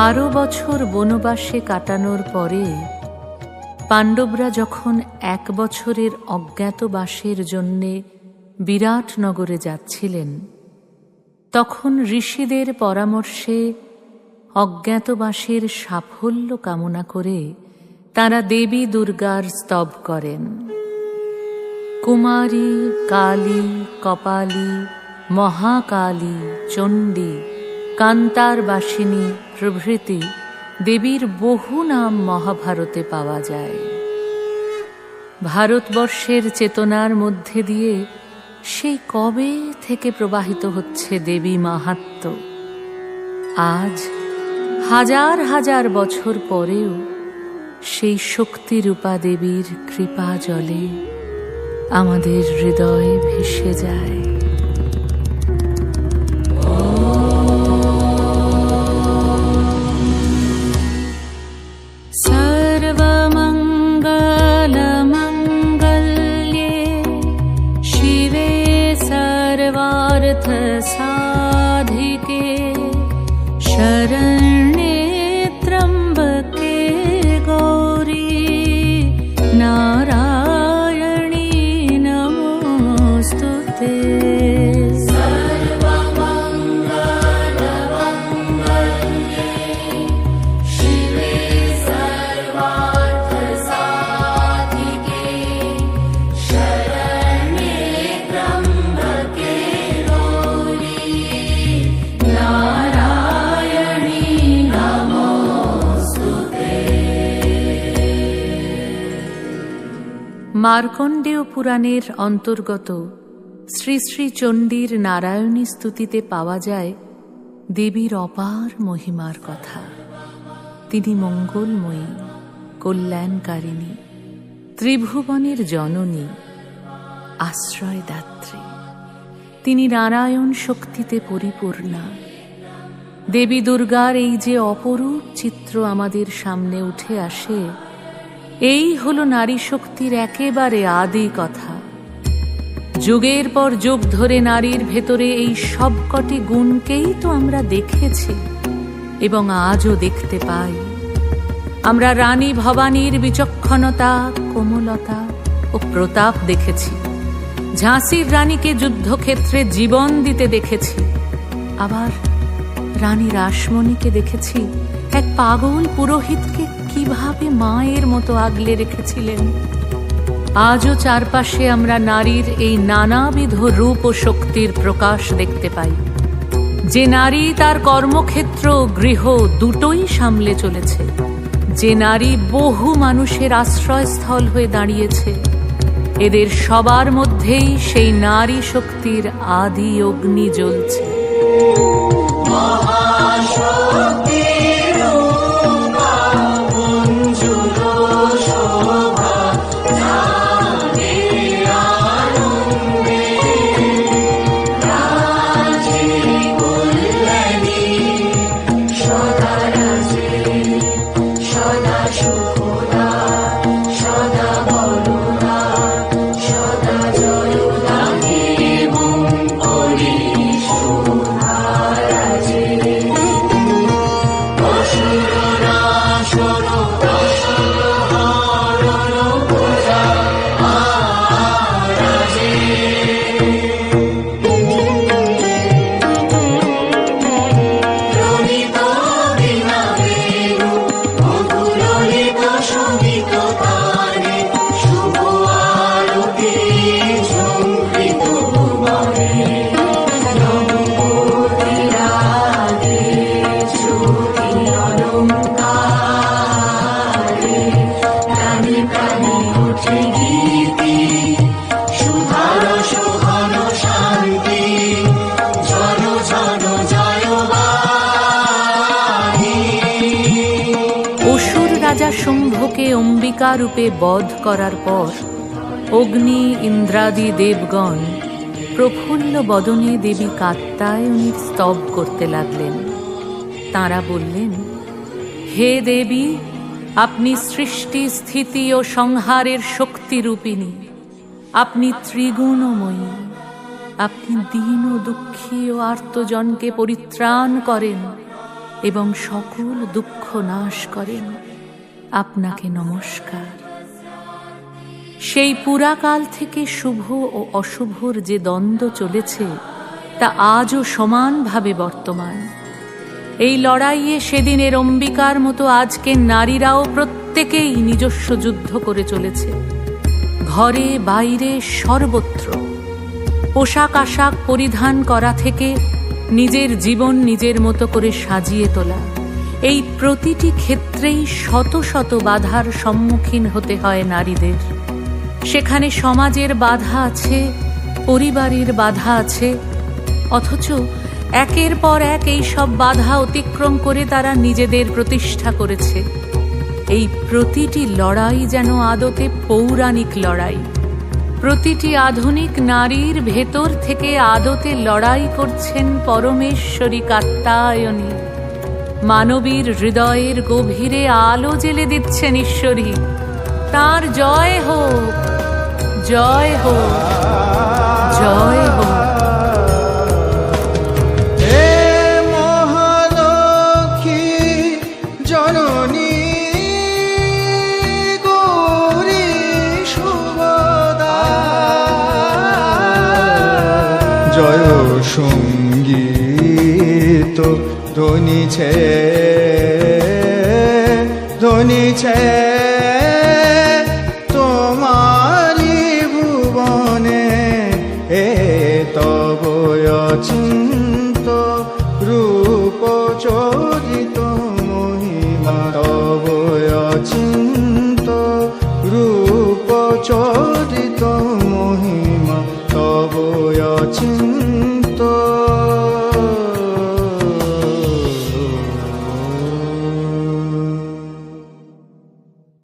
12 বছর বনবাসে কাটানোর পরে পাণ্ডবরা যখন 1 বছরের অজ্ঞাতবাসের জন্যে বিরাট নগরে যাচ্ছিলেন, তখন ঋষিদের পরামর্শে অজ্ঞাতবাসের সাফল্য কামনা করে তাঁরা দেবী দুর্গার স্তব করেন। কুমারী, কালী, কপালী, মহাকালী, চণ্ডী, কান্তারবাসিনী প্রভৃতি দেবীর বহু নাম মহাভারতে পাওয়া যায়। ভারতবর্ষের চেতনার মধ্যে দিয়ে সেই কবে থেকে প্রবাহিত হচ্ছে দেবী মাহাত্ম্য। আজ হাজার হাজার বছর পরেও সেই শক্তিরূপা দেবীর কৃপা জলে আমাদের হৃদয় ভেসে যায়। सर्वमङ्गलमङ्गल्ये शिवे सर्वार्थसाधिके शरण्ये त्र्यम्बके गौरी नारायणी नमोऽस्तुते। মার্কণ্ডেয় পুরাণের অন্তর্গত শ্রী শ্রী চণ্ডীর নারায়ণী স্তুতিতে পাওয়া যায় দেবীর অপার মহিমার কথা। তিনি মঙ্গলময়ী, কল্যাণকারিণী, ত্রিভুবনের জননী, আশ্রয়দাত্রী। তিনি নারায়ণ শক্তিতে পরিপূর্ণা। দেবী দুর্গার এই যে অপরূপ চিত্র আমাদের সামনে উঠে আসে, এই হলো নারী শক্তির একেবারে আদি কথা। যুগের পর যুগ ধরে নারীর ভেতরে এই সবকটি গুণকেই তো আমরা দেখেছি এবং আজও দেখতে পাই। আমরা রানী ভবানীর বিচক্ষণতা, কোমলতা ও প্রতাপ দেখেছি। ঝাঁসির রানীকে যুদ্ধক্ষেত্রে জীবন দিতে দেখেছি। আবার রানী রাসমণিকে দেখেছি এক পাগল পুরোহিতকে কিভাবে মায়ের মতো আগলে রেখেছিলেন। আজও চারপাশে আমরা নারীর এই নানাবিধ রূপ ও শক্তির প্রকাশ দেখতে পাই। যে নারী তার কর্মক্ষেত্র ও গৃহ দুটোই সামলে চলেছে, যে নারী বহু মানুষের আশ্রয়স্থল হয়ে দাঁড়িয়েছে, এদের সবার মধ্যেই সেই নারী শক্তির আদি অগ্নি জ্বলছে। রাজা শুম্ভকে অম্বিকা রূপে বধ করার পর অগ্নি, ইন্দ্রাদি দেবগণ প্রফুল্ল বদনে দেবী কাত্যায়নীর স্তব করতে লাগলেন। তাঁরা বললেন, হে দেবী, আপনি সৃষ্টি, স্থিতি ও সংহারের শক্তিরূপিণী। আপনি ত্রিগুণময়ী। আপনি দীন ও দুঃখী ও আর্তজনকে পরিত্রাণ করেন এবং সকল দুঃখ নাশ করেন, আপনাকে নমস্কার। সেই পুরাকাল থেকে শুভ ও অশুভর যে দ্বন্দ্ব চলেছে তা আজও সমানভাবে বর্তমান। এই লড়াইয়ে সেদিনের অম্বিকার মতো আজকের নারীরাও প্রত্যেকেই নিজস্ব যুদ্ধ করে চলেছে, ঘরে বাইরে সর্বত্র। পোশাক আশাক পরিধান করা থেকে নিজের জীবন নিজের মতো করে সাজিয়ে তোলা, এই প্রতিটি ক্ষেত্রেই শত শত বাধার সম্মুখীন হতে হয় নারীদের। সেখানে সমাজের বাধা আছে, পরিবারের বাধা আছে, অথচ একের পর এক এই সব বাধা অতিক্রম করে তারা নিজেদের প্রতিষ্ঠা করেছে। এই প্রতিটি লড়াই যেন আদতে পৌরাণিক লড়াই। প্রতিটি আধুনিক নারীর ভেতর থেকে আদতে লড়াই করছেন পরমেশ্বরী কাত্যায়নী। মানবীর হৃদয়ের গভীরে আলো জেলে দিচ্ছেন ঈশ্বরী। তার জয় হোক, জয় হোক, জয় হোক। জয় সঙ্গীত ধ্বনিছে, ধ্বনিছে তোমারি ভুবনে, এ তব অচিন্ত রূপ চরিত মহিমা, তব অচিন্ত রূপ চরিত